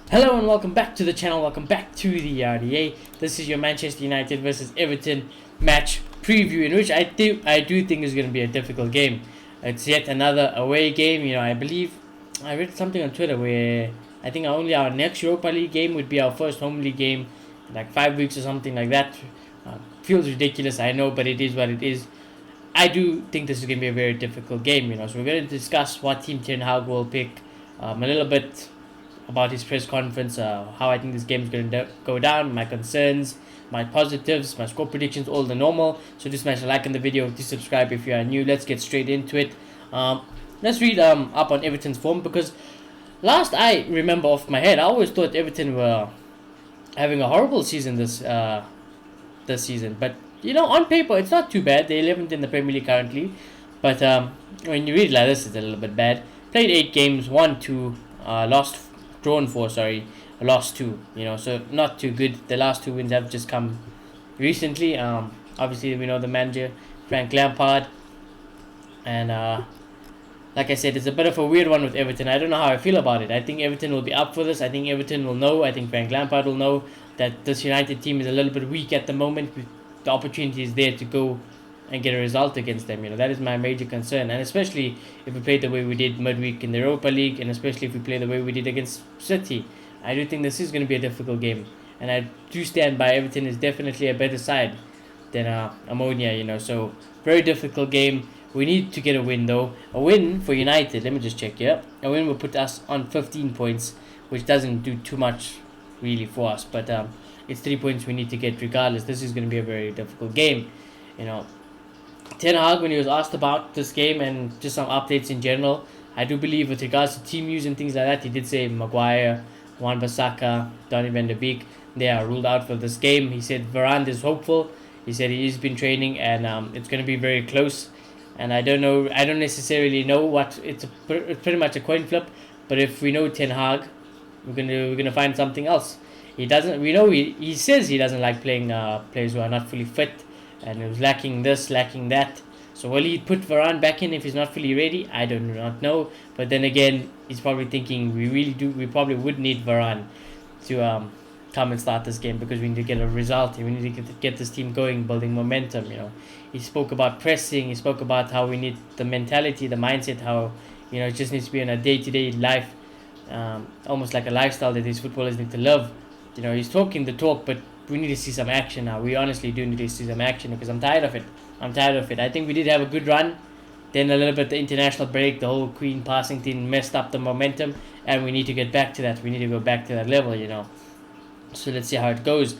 Hello and welcome back to the channel, welcome back to the RDA. This is your Manchester United versus Everton match preview, in which I do think is going to be a difficult game. It's yet another away game. I believe I read something on Twitter where I think only our next Europa League game would be our first home league game in like 5 weeks or something like that. Feels ridiculous, I know, but it is what it is. I do think this is going to be a very difficult game, so we're going to discuss what team Ten Hag will pick, a little bit about his press conference, how I think this game is going to go down, my concerns, my positives, my score predictions, all the normal. So just smash a like on the video, do subscribe if you are new. Let's get straight into it. Let's read up on Everton's form, because last I remember off my head, I always thought Everton were having a horrible season this season. But on paper, it's not too bad. They're 11th in the Premier League currently. But when you read it like this, it's a little bit bad. Played 8 games, won 2, drawn 4, lost 2. So not too good. The last 2 wins have just come recently. Obviously, we know the manager, Frank Lampard. And like I said, it's a bit of a weird one with Everton. I don't know how I feel about it. I think Everton will be up for this. I think Everton will know. I think Frank Lampard will know that this United team is a little bit weak at the moment. The opportunity is there to go and get a result against them. That is my major concern. And especially if we play the way we did midweek in the Europa League, and especially if we play the way we did against City, I do think this is going to be a difficult game. And I do stand by Everton is definitely a better side than Ammonia, so very difficult game. We need to get a win though. A win for United, let me just check here. A win will put us on 15 points, which doesn't do too much really for us. But it's 3 points we need to get regardless. This is going to be a very difficult game. Ten Hag, when he was asked about this game and just some updates in general, I do believe with regards to team news and things like that, he did say Maguire, Wan-Bissaka, Donny van de Beek, they are ruled out for this game. He said Varane is hopeful. He said he's been training and it's going to be very close. And I don't necessarily know what it's pretty much a coin flip. But if we know Ten Hag, we're gonna find something else. He says he doesn't like playing players who are not fully fit, and it was lacking this, lacking that. So will he put Varane back in if he's not fully ready? I do not know. But then again, he's probably thinking we probably would need Varane to come and start this game, because we need to get a result. We need to get this team going, building momentum. He spoke about pressing. He spoke about how we need the mentality, the mindset, how it just needs to be in a day-to-day life, almost like a lifestyle that these footballers need to live. He's talking the talk, but we need to see some action now. We honestly do need to see some action, because I'm tired of it. I think we did have a good run. Then a little bit the international break, the whole Queen passing thing messed up the momentum, and we need to get back to that. We need to go back to that level, So let's see how it goes.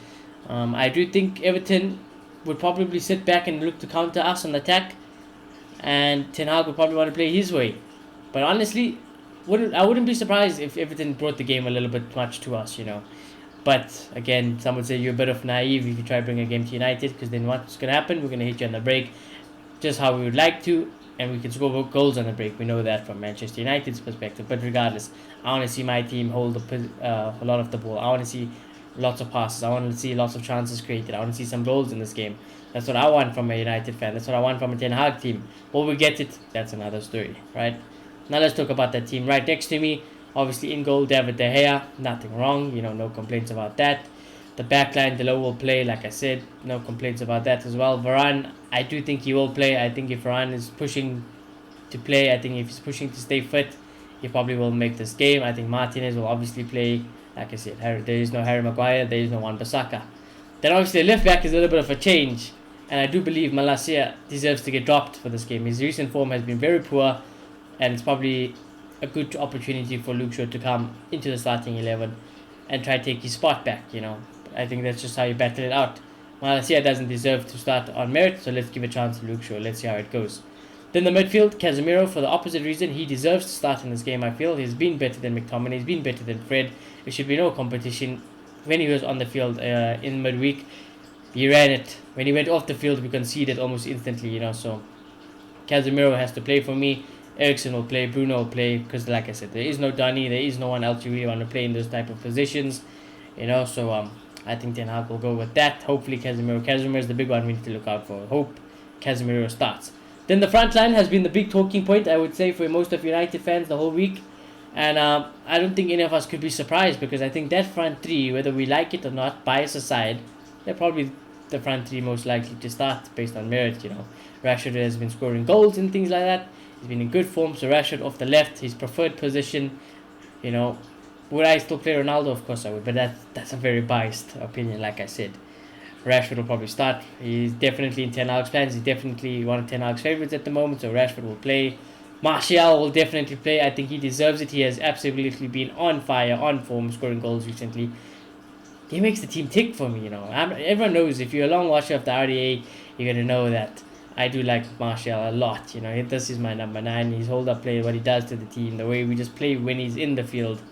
I do think Everton would probably sit back and look to counter us on the attack, and Ten Hag would probably want to play his way. But honestly, I wouldn't be surprised if Everton brought the game a little bit much to us, But again, some would say you're a bit of naive if you try to bring a game to United, because then what's going to happen? We're going to hit you on the break, just how we would like to, and we can score goals on the break. We know that from Manchester United's perspective. But regardless, I want to see my team hold a lot of the ball. I want to see lots of passes. I want to see lots of chances created. I want to see some goals in this game. That's what I want from a United fan. That's what I want from a Ten Hag team. Will we get it? That's another story, right? Now let's talk about that team right next to me. Obviously in goal, David De Gea. Nothing wrong. No complaints about that. The backline, Delo will play. Like I said, no complaints about that as well. Varane, I do think he will play. I think if Varane is pushing to play, I think if he's pushing to stay fit, he probably will make this game. I think Martinez will obviously play. Like I said, there is no Harry Maguire, there is no Wan-Bissaka. Then obviously the left back is a little bit of a change, and I do believe Malacia deserves to get dropped for this game. His recent form has been very poor, and it's probably a good opportunity for Luke Shaw to come into the starting 11 and try to take his spot back. I think that's just how you battle it out. Malacia doesn't deserve to start on merit, so let's give a chance to Luke Shaw. Let's see how it goes. Then the midfield, Casemiro, for the opposite reason, he deserves to start in this game. I feel he's been better than McTominay, he's been better than Fred. There should be no competition. When he was on the field in midweek, he ran it. When he went off the field, we conceded almost instantly. So Casemiro has to play for me. Eriksen will play, Bruno will play, because like I said, there is no Donny, there is no one else you really want to play in those type of positions. So I think Ten Hag will go with that. Hopefully Casemiro is the big one we need to look out for. Hope Casemiro starts. Then the front line has been the big talking point, I would say, for most of United fans the whole week. And I don't think any of us could be surprised, because I think that front three, whether we like it or not, bias aside, they're probably the front three most likely to start based on merit. Rashford has been scoring goals and things like that. He's been in good form, so Rashford off the left, his preferred position. Would I still play Ronaldo? Of course I would, but that's a very biased opinion, like I said. Rashford will probably start. He's definitely in Ten Hag's plans. He's definitely one of Ten Hag's favourites at the moment, so Rashford will play. Martial will definitely play. I think he deserves it. He has absolutely been on fire, on form, scoring goals recently. He makes the team tick for me. Everyone knows, if you're a long watcher of the RDA, you're going to know that I do like Martial a lot. This is my number 9. His hold-up play, what he does to the team, the way we just play when he's in the field,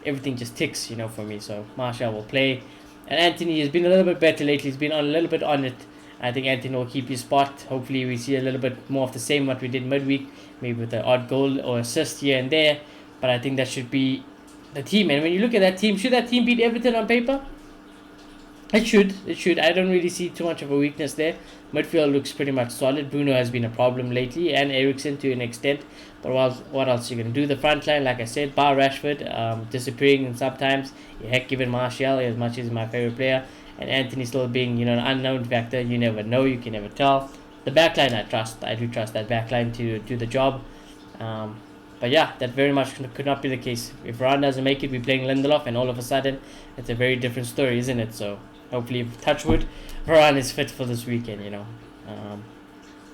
everything just ticks, for me. So Martial will play. And Anthony has been a little bit better lately. He's been a little bit on it. I think Anthony will keep his spot. Hopefully we see a little bit more of the same what we did midweek, maybe with an odd goal or assist here and there. But I think that should be the team. And when you look at that team, should that team beat Everton on paper? It should. I don't really see too much of a weakness there. Midfield looks pretty much solid. Bruno has been a problem lately, and Eriksen to an extent. But what else are you going to do? The front line, like I said, bar Rashford, disappearing and sometimes. Heck, given Martial, as much as my favourite player, and Anthony still being, an unknown factor. You never know. You can never tell. The backline I trust. I do trust that backline to do the job. But yeah, that very much could not be the case. If Varane doesn't make it, we're playing Lindelof, and all of a sudden, it's a very different story, isn't it? So hopefully, touch wood, Varane is fit for this weekend,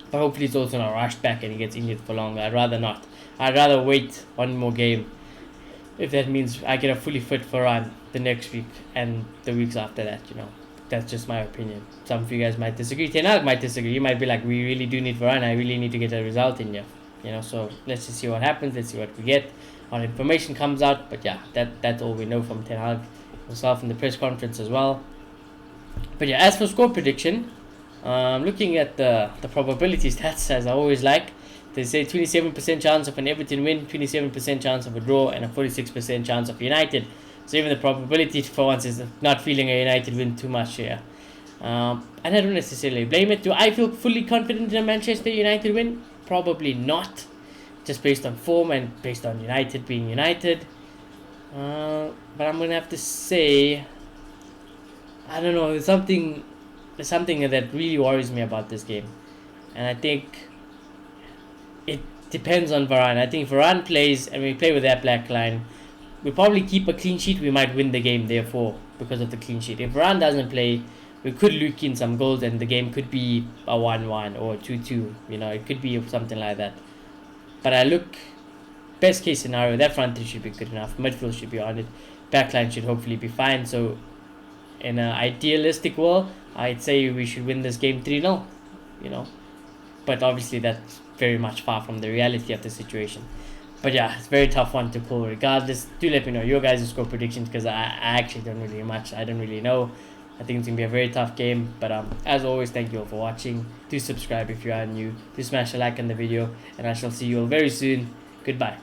But hopefully he's also not rushed back and he gets injured for longer. I'd rather not. I'd rather wait one more game, if that means I get a fully fit Varane the next week and the weeks after that, That's just my opinion. Some of you guys might disagree. Ten Hag might disagree. You might be like, we really do need Varane. I really need to get a result in here. So let's just see what happens. Let's see what we get. Our information comes out. But yeah, that's all we know from Ten Hag himself in the press conference as well. But yeah, as for score prediction, looking at the probability stats, as I always like, they say 27% chance of an Everton win, 27% chance of a draw, and a 46% chance of United. So even the probability for once is not feeling a United win too much here. And I don't necessarily blame it. Do I feel fully confident in a Manchester United win? Probably not. Just based on form and based on United being United. But I'm going to have to say, I don't know, there's something that really worries me about this game. And I think it depends on Varane. I think if Varane plays and we play with that black line, we probably keep a clean sheet. We might win the game, therefore, because of the clean sheet. If Varane doesn't play, we could luke in some goals and the game could be a 1-1 or a 2-2. It could be something like that. But I look, best case scenario, that front three should be good enough. Midfield should be on it. Backline should hopefully be fine. So in an idealistic world, I'd say we should win this game 3-0, But obviously that's very much far from the reality of the situation. But yeah, it's a very tough one to call. Regardless, do let me know your guys' score predictions, because I actually don't really much. I don't really know. I think it's going to be a very tough game. But as always, thank you all for watching. Do subscribe if you are new. Do smash a like on the video. And I shall see you all very soon. Goodbye.